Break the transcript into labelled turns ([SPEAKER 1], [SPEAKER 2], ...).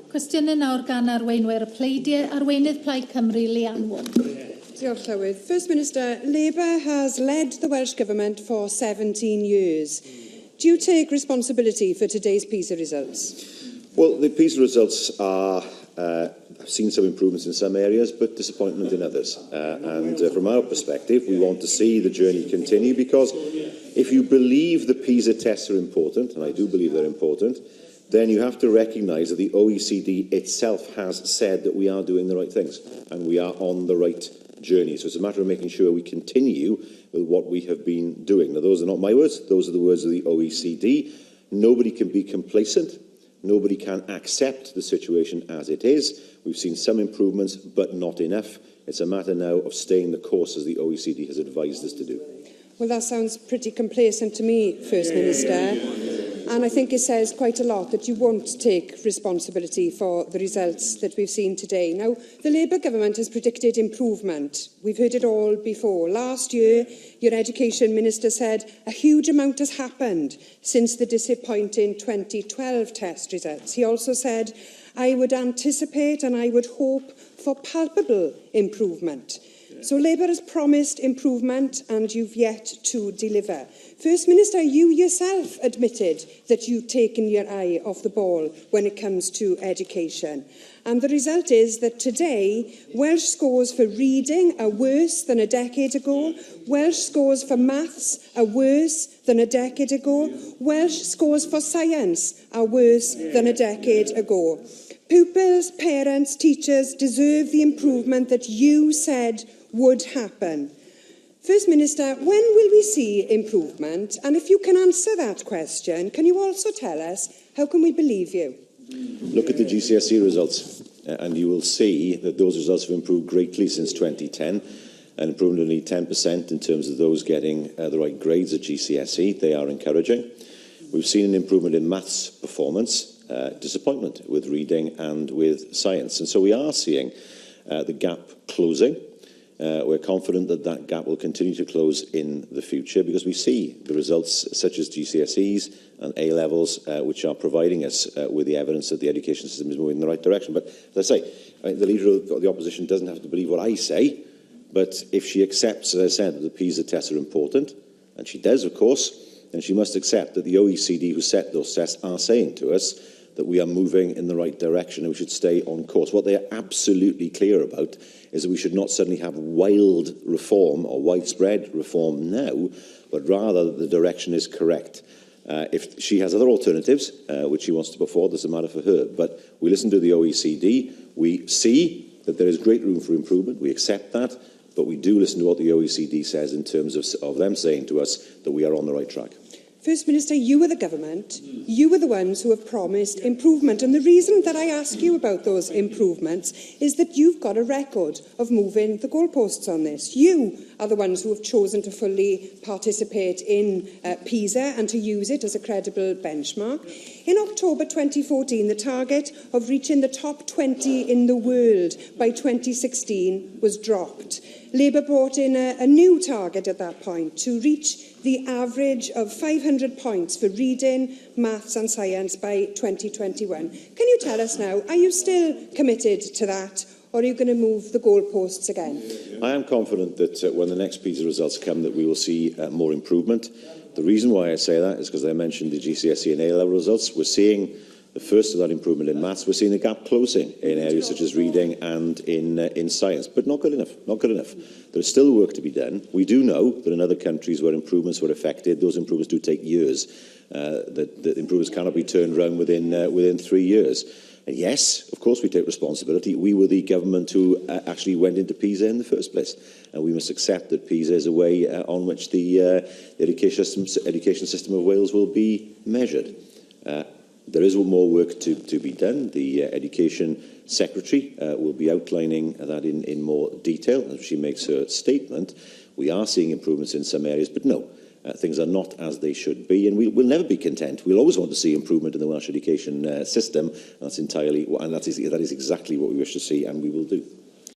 [SPEAKER 1] Cwestiynau nawr gan arweinwyr y pleidiau, arweinydd Plaid Cymru Leanne Wood.
[SPEAKER 2] Diolch, Llywydd. First Minister, Labour has led the Welsh Government for 17 years. Do you take responsibility for today's Pisa results?
[SPEAKER 3] Well, the Pisa results are I've seen some improvements in some areas, but disappointment in others. From our perspective, we want to see the journey continue, because if you believe the Pisa tests are important, and I do believe they're important, then you have to recognise that the OECD itself has said that we are doing the right things and we are on the right journey. So it's a matter of making sure we continue with what we have been doing. Now, those are not my words, those are the words of the OECD. Nobody can be complacent. Nobody can accept the situation as it is. We've seen some improvements, but not enough. It's a matter now of staying the course as the OECD has advised us to do.
[SPEAKER 2] Well, that sounds pretty complacent to me, First Minister. And I think it says quite a lot that you won't take responsibility for the results that we've seen today. Now, the Labour government has predicted improvement. We've heard it all before. Last year, your Education Minister said a huge amount has happened since the disappointing 2012 test results. He also said, I would anticipate and I would hope for palpable improvement. So Labour has promised improvement and you've yet to deliver. First Minister, you yourself admitted that you've taken your eye off the ball when it comes to education. And the result is that today, Welsh scores for reading are worse than a decade ago. Welsh scores for maths are worse than a decade ago. Welsh scores for science are worse than a decade ago. Pupils, parents, teachers deserve the improvement that you said would happen. First Minister, when will we see improvement? And if you can answer that question, can you also tell us how can we believe you?
[SPEAKER 3] Look at the GCSE results and you will see that those results have improved greatly since 2010, an improvement of nearly 10% in terms of those getting the right grades at GCSE. They are encouraging. We've seen an improvement in maths performance, disappointment with reading and with science. And so we are seeing the gap closing. We're confident that that gap will continue to close in the future because we see the results such as GCSEs and A-levels which are providing us with the evidence that the education system is moving in the right direction. But as I say, the leader of the opposition doesn't have to believe what I say, but if she accepts, as I said, that the PISA tests are important, and she does, of course, then she must accept that the OECD who set those tests are saying to us that we are moving in the right direction and we should stay on course. What they are absolutely clear about is that we should not suddenly have wild reform or widespread reform now, but rather that the direction is correct. If she has other alternatives, which she wants to put forward, that's a matter for her. But we listen to the OECD. We see that there is great room for improvement. We accept that. But we do listen to what the OECD says in terms of them saying to us that we are on the right track.
[SPEAKER 2] First Minister, you were the government. You were the ones who have promised improvement. And the reason that I ask you about those improvements is that you've got a record of moving the goalposts on this. You are the ones who have chosen to fully participate in PISA and to use it as a credible benchmark. In October 2014, the target of reaching the top 20 in the world by 2016 was dropped. Labour brought in a new target at that point to reach the average of 500 points for reading, maths and science by 2021. Can you tell us now, are you still committed to that, or are you going to move the goalposts again?
[SPEAKER 3] I am confident that when the next PISA results come that we will see more improvement. The reason why I say that is because I mentioned the GCSE and A-level results. We're seeing the first of that improvement in maths. We're seeing the gap closing in areas such as reading and in science, but not good enough, not good enough. There's still work to be done. We do know that in other countries where improvements were affected, those improvements do take years, that improvements cannot be turned around within 3 years. And yes, of course we take responsibility. We were the government who actually went into PISA in the first place. And we must accept that PISA is a way on which the education system of Wales will be measured. There is more work to be done. The Education Secretary will be outlining that in more detail as she makes her statement. We are seeing improvements in some areas, but no, things are not as they should be, and we'll never be content. We'll always want to see improvement in the Welsh education system. That is exactly what we wish to see, and we will do.